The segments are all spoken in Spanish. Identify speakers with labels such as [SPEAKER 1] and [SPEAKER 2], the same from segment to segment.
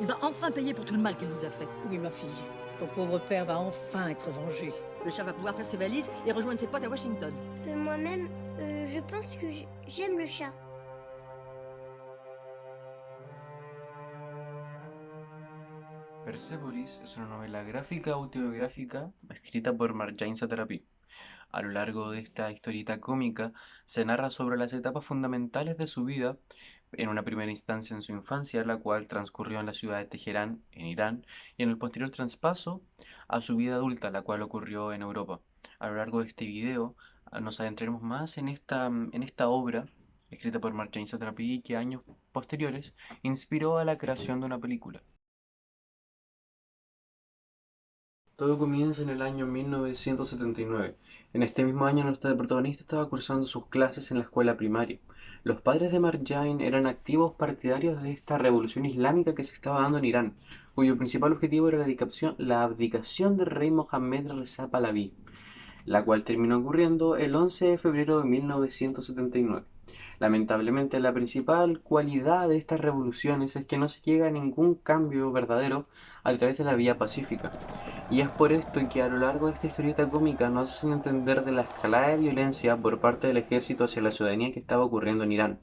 [SPEAKER 1] Il va enfin payer pour tout le mal qu'il nous a fait.
[SPEAKER 2] Oui, ma fille. Ton pauvre père va enfin être vengé.
[SPEAKER 1] Le chat va pouvoir faire ses valises et rejoindre ses potes à Washington.
[SPEAKER 3] Moi-même, je pense que j'aime le chat.
[SPEAKER 4] Persepolis es una novela gráfica autobiográfica escrita por Marjane Satrapi. A lo largo de esta historieta cómica se narra sobre las etapas fundamentales de su vida, en una primera instancia en su infancia, la cual transcurrió en la ciudad de Teherán, en Irán, y en el posterior traspaso a su vida adulta, la cual ocurrió en Europa. A lo largo de este video nos adentraremos más en esta obra escrita por Marjane Satrapi que años posteriores inspiró a la creación de una película. Todo comienza en el año 1979. En este mismo año nuestra protagonista estaba cursando sus clases en la escuela primaria. Los padres de Marjane eran activos partidarios de esta revolución islámica que se estaba dando en Irán, cuyo principal objetivo era la abdicación del rey Mohammed Reza Pahlaví, la cual terminó ocurriendo el 11 de febrero de 1979. Lamentablemente, la principal cualidad de estas revoluciones es que no se llega a ningún cambio verdadero a través de la vía pacífica. Y es por esto que a lo largo de esta historieta cómica nos hacen entender de la escalada de violencia por parte del ejército hacia la ciudadanía que estaba ocurriendo en Irán.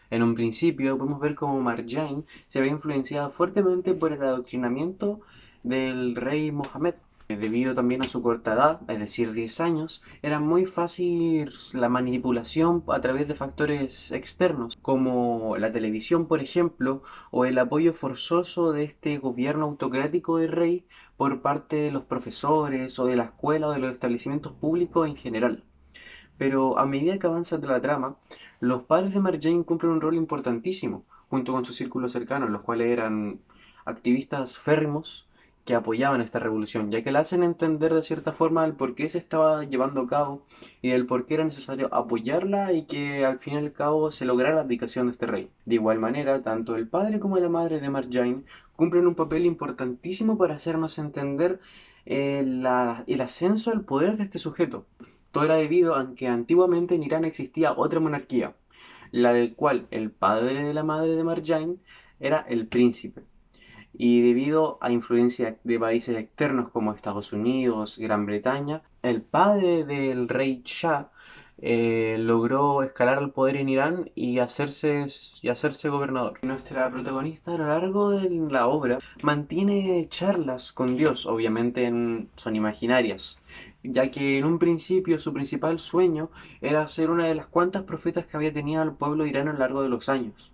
[SPEAKER 4] En un principio podemos ver cómo Marjane se ve influenciada fuertemente por el adoctrinamiento del rey Mohammed. Debido también a su corta edad, es decir, 10 años, era muy fácil la manipulación a través de factores externos, como la televisión, por ejemplo, o el apoyo forzoso de este gobierno autocrático del rey por parte de los profesores o de la escuela o de los establecimientos públicos en general. Pero a medida que avanza la trama, los padres de Marjane cumplen un rol importantísimo, junto con su círculo cercano, los cuales eran activistas férrimos que apoyaban esta revolución, ya que la hacen entender de cierta forma el por qué se estaba llevando a cabo y el por qué era necesario apoyarla y que al fin y al cabo se lograra la abdicación de este rey. De igual manera, tanto el padre como la madre de Marjane cumplen un papel importantísimo para hacernos entender el ascenso al poder de este sujeto. Todo era debido a que antiguamente en Irán existía otra monarquía, la del cual el padre de la madre de Marjane era el príncipe. Y debido a influencia de países externos como Estados Unidos, Gran Bretaña, el padre del rey Shah logró escalar al poder en Irán y hacerse gobernador. Nuestra protagonista a lo largo de la obra mantiene charlas con Dios, obviamente son imaginarias, ya que en un principio su principal sueño era ser una de las cuantas profetas que había tenido el pueblo de Irán a lo largo de los años.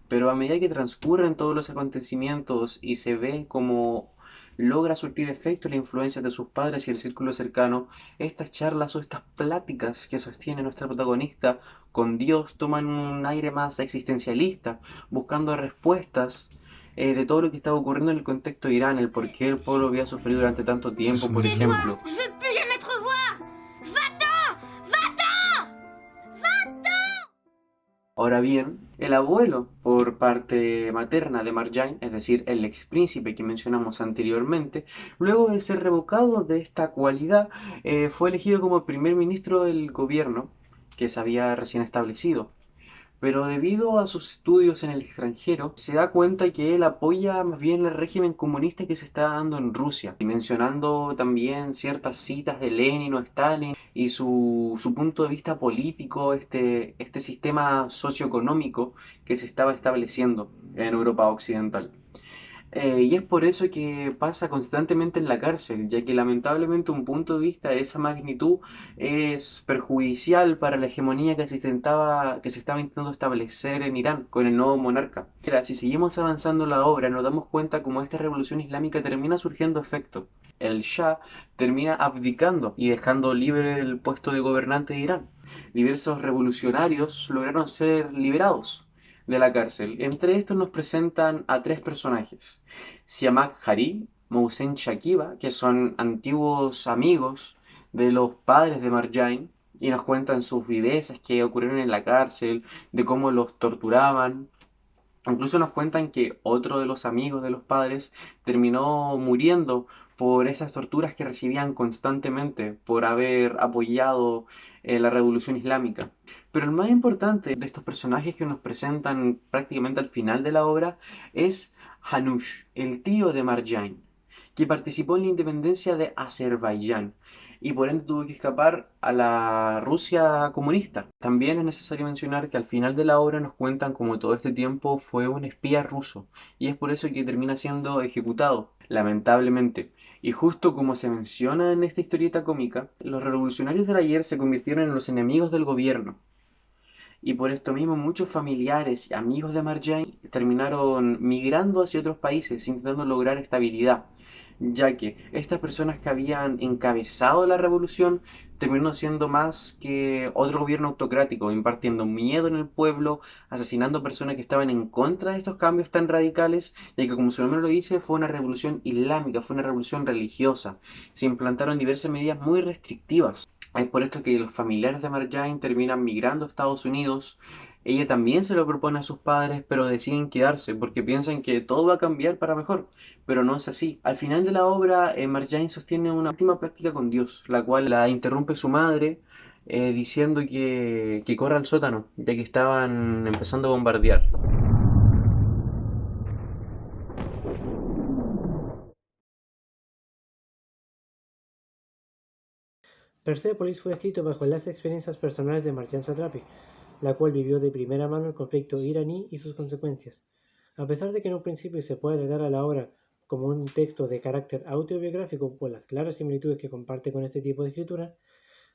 [SPEAKER 4] Pero a medida que transcurren todos los acontecimientos y se ve cómo logra surtir efecto la influencia de sus padres y el círculo cercano, estas charlas o estas pláticas que sostiene nuestra protagonista con Dios toman un aire más existencialista, buscando respuestas de todo lo que estaba ocurriendo en el contexto de Irán, el por qué el pueblo había sufrido durante tanto tiempo, por ejemplo.
[SPEAKER 3] Je veux plus jamais te revoir. Va-t'en, va-t'en.
[SPEAKER 4] Ahora bien, el abuelo por parte materna de Marjane, es decir, el ex príncipe que mencionamos anteriormente, luego de ser revocado de esta cualidad, fue elegido como primer ministro del gobierno que se había recién establecido. Pero debido a sus estudios en el extranjero, se da cuenta que él apoya más bien el régimen comunista que se está dando en Rusia, y mencionando también ciertas citas de Lenin o Stalin y su punto de vista político, este sistema socioeconómico que se estaba estableciendo en Europa Occidental. Y es por eso que pasa constantemente en la cárcel, ya que lamentablemente un punto de vista de esa magnitud es perjudicial para la hegemonía que se estaba intentando establecer en Irán con el nuevo monarca. Mira, si seguimos avanzando en la obra, nos damos cuenta cómo esta revolución islámica termina surgiendo efecto. El Shah termina abdicando y dejando libre el puesto de gobernante de Irán. Diversos revolucionarios lograron ser liberados de la cárcel. Entre estos nos presentan a tres personajes: Siamak Hari, Mohsen Shakiba, que son antiguos amigos de los padres de Marjane, y nos cuentan sus vivencias que ocurrieron en la cárcel, de cómo los torturaban. Incluso nos cuentan que otro de los amigos de los padres terminó muriendo por esas torturas que recibían constantemente por haber apoyado la revolución islámica. Pero el más importante de estos personajes que nos presentan prácticamente al final de la obra es Hanush, el tío de Marjane, que participó en la independencia de Azerbaiyán y por ende tuvo que escapar a la Rusia comunista. También es necesario mencionar que al final de la obra nos cuentan cómo todo este tiempo fue un espía ruso y es por eso que termina siendo ejecutado, lamentablemente. Y justo como se menciona en esta historieta cómica, los revolucionarios del ayer se convirtieron en los enemigos del gobierno. Y por esto mismo muchos familiares y amigos de Marjane terminaron migrando hacia otros países intentando lograr estabilidad, ya que estas personas que habían encabezado la revolución terminaron siendo más que otro gobierno autocrático, impartiendo miedo en el pueblo, asesinando personas que estaban en contra de estos cambios tan radicales, ya que como su nombre lo dice, fue una revolución islámica, fue una revolución religiosa. Se implantaron diversas medidas muy restrictivas. Es por esto que los familiares de Marjane terminan migrando a Estados Unidos. Ella también se lo propone a sus padres, pero deciden quedarse porque piensan que todo va a cambiar para mejor. Pero no es así. Al final de la obra, Marjane sostiene una última práctica con Dios, la cual la interrumpe su madre diciendo que corra al sótano, ya que estaban empezando a bombardear.
[SPEAKER 5] Persepolis fue escrito bajo las experiencias personales de Marjane Satrapi, la cual vivió de primera mano el conflicto iraní y sus consecuencias. A pesar de que en un principio se puede tratar a la obra como un texto de carácter autobiográfico por las claras similitudes que comparte con este tipo de escritura,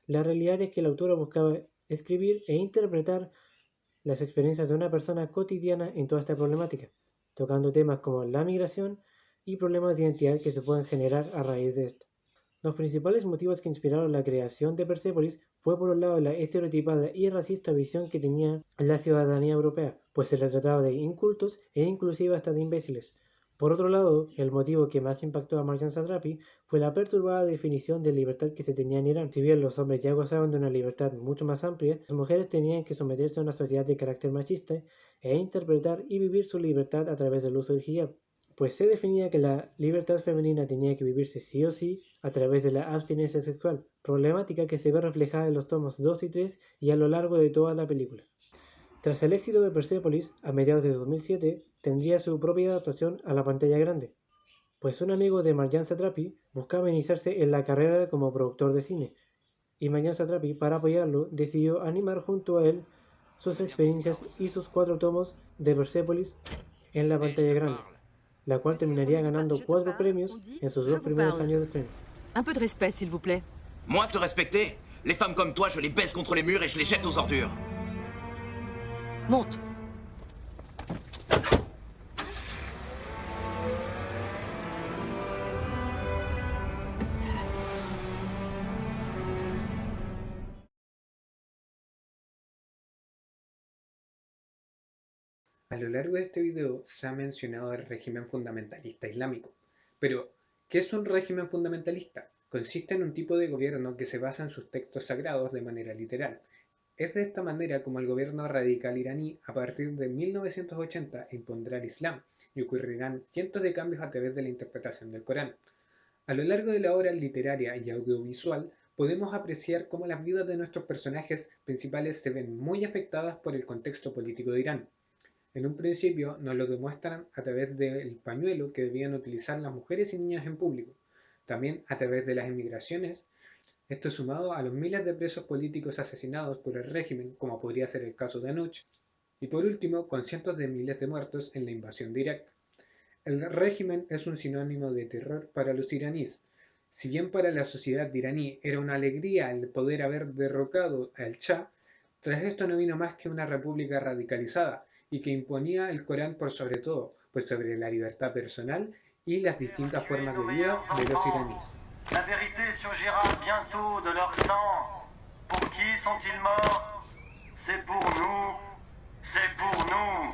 [SPEAKER 5] la realidad es que la autora buscaba escribir e interpretar las experiencias de una persona cotidiana en toda esta problemática, tocando temas como la migración y problemas de identidad que se pueden generar a raíz de esto. Los principales motivos que inspiraron la creación de Persepolis fue por un lado la estereotipada y racista visión que tenía la ciudadanía europea, pues se les trataba de incultos e inclusive hasta de imbéciles. Por otro lado, el motivo que más impactó a Marjane Satrapi fue la perturbada definición de libertad que se tenía en Irán. Si bien los hombres ya gozaban de una libertad mucho más amplia, las mujeres tenían que someterse a una sociedad de carácter machista e interpretar y vivir su libertad a través del uso del hijab, pues se definía que la libertad femenina tenía que vivirse sí o sí a través de la abstinencia sexual, problemática que se ve reflejada en los tomos 2 y 3 y a lo largo de toda la película. Tras el éxito de Persepolis, a mediados de 2007, tendría su propia adaptación a la pantalla grande, pues un amigo de Marjane Satrapi buscaba iniciarse en la carrera como productor de cine, y Marjane Satrapi, para apoyarlo, decidió animar junto a él sus experiencias y sus 4 tomos de Persepolis en la pantalla grande, la cual terminaría ganando 4 premios en sus 2 primeros años de estreno.
[SPEAKER 1] Un peu de respect, s'il vous plaît.
[SPEAKER 6] Moi, te respecter? Les femmes comme toi, je les baisse contre les murs et je les jette aux ordures.
[SPEAKER 1] Monte.
[SPEAKER 4] A lo largo de este video se ha mencionado el régimen fundamentalista islámico. Pero, ¿qué es un régimen fundamentalista? Consiste en un tipo de gobierno que se basa en sus textos sagrados de manera literal. Es de esta manera como el gobierno radical iraní a partir de 1980 impondrá el Islam y ocurrirán cientos de cambios a través de la interpretación del Corán. A lo largo de la obra literaria y audiovisual podemos apreciar cómo las vidas de nuestros personajes principales se ven muy afectadas por el contexto político de Irán. En un principio nos lo demuestran a través del pañuelo que debían utilizar las mujeres y niñas en público, también a través de las emigraciones, esto sumado a los miles de presos políticos asesinados por el régimen, como podría ser el caso de Anush, y por último con cientos de miles de muertos en la invasión de Irak. El régimen es un sinónimo de terror para los iraníes. Si bien para la sociedad iraní era una alegría el poder haber derrocado al Shah, tras esto no vino más que una república radicalizada, y que imponía el Corán por sobre todo, pues sobre la libertad personal y las distintas formas de vida de los iraníes.
[SPEAKER 7] La vérité surgira bientôt de leur sang. Pour qui sont-ils morts? C'est pour nous. C'est pour nous.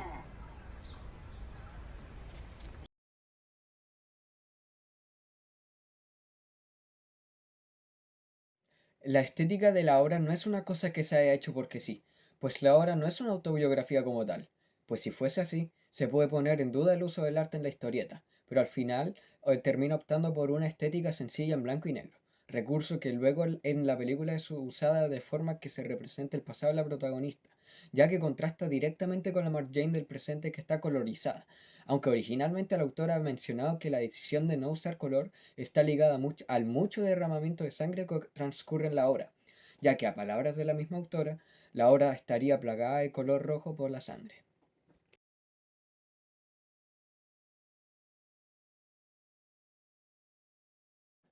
[SPEAKER 8] La estética de la obra no es una cosa que se haya hecho porque sí, pues la obra no es una autobiografía como tal, pues si fuese así, se puede poner en duda el uso del arte en la historieta, pero al final termina optando por una estética sencilla en blanco y negro, recurso que luego en la película es usada de forma que se represente el pasado de la protagonista, ya que contrasta directamente con la Marjane del presente que está colorizada. Aunque originalmente el autor ha mencionado que la decisión de no usar color está ligada al mucho derramamiento de sangre que transcurre en la obra, ya que a palabras de la misma autora, la obra estaría plagada de color rojo por la sangre.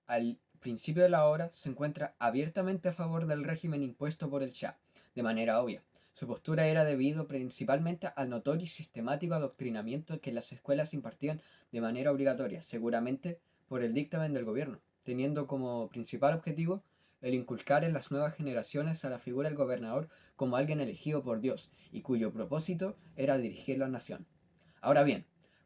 [SPEAKER 8] Al principio de la obra se encuentra abiertamente a favor del régimen impuesto por el Shah, de manera obvia. Su postura era debido principalmente al notorio y sistemático adoctrinamiento que las escuelas impartían de manera obligatoria, seguramente por el dictamen del gobierno, teniendo como principal objetivo el inculcar en las nuevas generaciones a la figura del gobernador como alguien elegido por Dios y cuyo propósito era dirigir la nación. Ahora bien,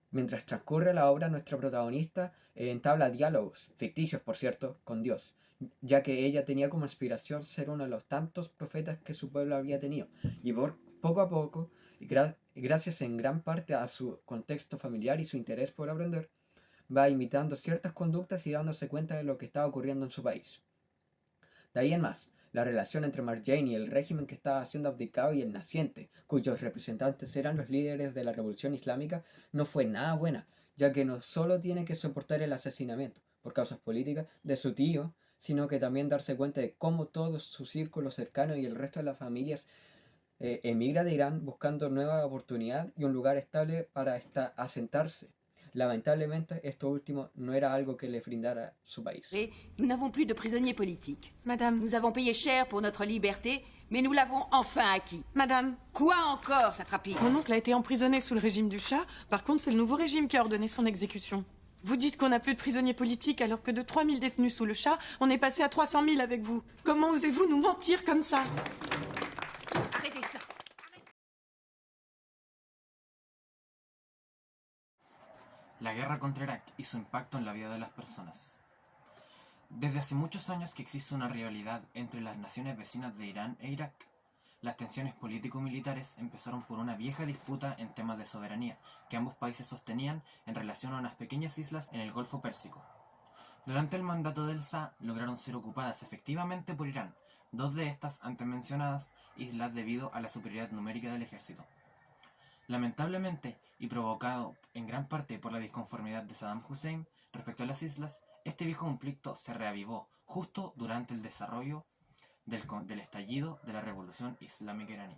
[SPEAKER 8] mientras transcurre la obra, nuestra protagonista entabla diálogos, ficticios por cierto, con Dios, ya que ella tenía como inspiración ser uno de los tantos profetas que su pueblo había tenido, y poco a poco, gracias en gran parte a su contexto familiar y su interés por aprender, va imitando ciertas conductas y dándose cuenta de lo que estaba ocurriendo en su país. De ahí en más, la relación entre Marjane y el régimen que estaba siendo abdicado y el naciente, cuyos representantes eran los líderes de la revolución islámica, no fue nada buena, ya que no solo tiene que soportar el asesinamiento, por causas políticas, de su tío, sino que también darse cuenta de cómo todo su círculo cercano y el resto de las familias emigra de Irán buscando nueva oportunidad y un lugar estable para asentarse. Lamentablemente, esto último no era algo que le brindara su país.
[SPEAKER 1] Nous n'avons plus de prisonniers politiques.
[SPEAKER 9] Madame.
[SPEAKER 1] Nous avons payé cher pour notre liberté, mais nous l'avons enfin acquis.
[SPEAKER 9] Madame.
[SPEAKER 1] Quoi encore, satrapi?
[SPEAKER 9] Mon oncle a été emprisonné sous le régime du Shah. Par contre, c'est le nouveau régime qui a ordonné son exécution. Vous dites qu'on n'a plus de prisonniers politiques alors que de 3000 détenus sous le Shah, on est passé à 300 000 avec vous. Comment osez-vous nous mentir comme ça?
[SPEAKER 1] Arrêtez ça!
[SPEAKER 10] La guerra contra Irak y su impacto en la vida de las personas. Desde hace muchos años que existe una rivalidad entre las naciones vecinas de Irán e Irak. Las tensiones político-militares empezaron por una vieja disputa en temas de soberanía que ambos países sostenían en relación a unas pequeñas islas en el Golfo Pérsico. Durante el mandato del Shah lograron ser ocupadas efectivamente por Irán, dos de estas antes mencionadas islas debido a la superioridad numérica del ejército. Lamentablemente, y provocado en gran parte por la disconformidad de Saddam Hussein respecto a las islas, este viejo conflicto se reavivó justo durante el desarrollo del estallido de la Revolución Islámica iraní.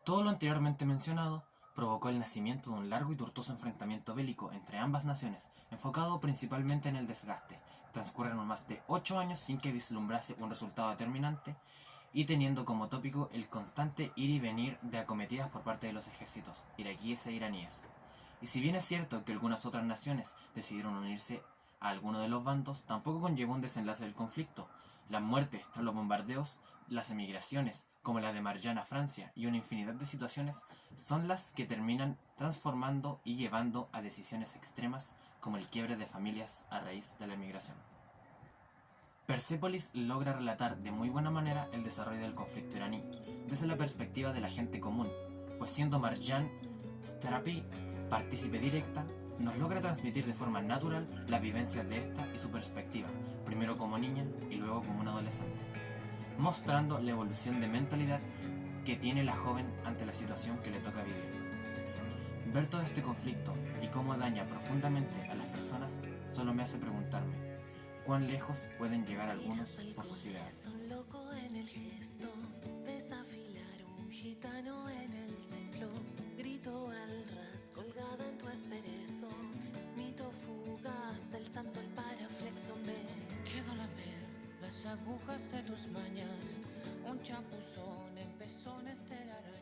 [SPEAKER 10] Todo lo anteriormente mencionado provocó el nacimiento de un largo y tortuoso enfrentamiento bélico entre ambas naciones, enfocado principalmente en el desgaste. Transcurrieron más de 8 años sin que vislumbrase un resultado determinante y teniendo como tópico el constante ir y venir de acometidas por parte de los ejércitos iraquíes e iraníes. Y si bien es cierto que algunas otras naciones decidieron unirse a alguno de los bandos, tampoco conllevó un desenlace del conflicto. Las muertes tras los bombardeos, las emigraciones, como la de Marjane a Francia, y una infinidad de situaciones son las que terminan transformando y llevando a decisiones extremas como el quiebre de familias a raíz de la emigración. Persepolis logra relatar de muy buena manera el desarrollo del conflicto iraní, desde la perspectiva de la gente común, pues siendo Marjane Satrapi partícipe directa, nos logra transmitir de forma natural las vivencias de esta y su perspectiva, primero como niña y luego como una adolescente, mostrando la evolución de mentalidad que tiene la joven ante la situación que le toca vivir. Ver todo este conflicto y cómo daña profundamente a las personas solo me hace preguntarme cuán lejos pueden llegar algunos por sus ideales.
[SPEAKER 11] Un loco en el gesto, desafilar un gitano en el templo, grito al ras colgada en tu asperezo, mito fugaz del santo el paraflexo me
[SPEAKER 12] quedo lamer las agujas de tus mañas, un chapuzón en pezones de la araña.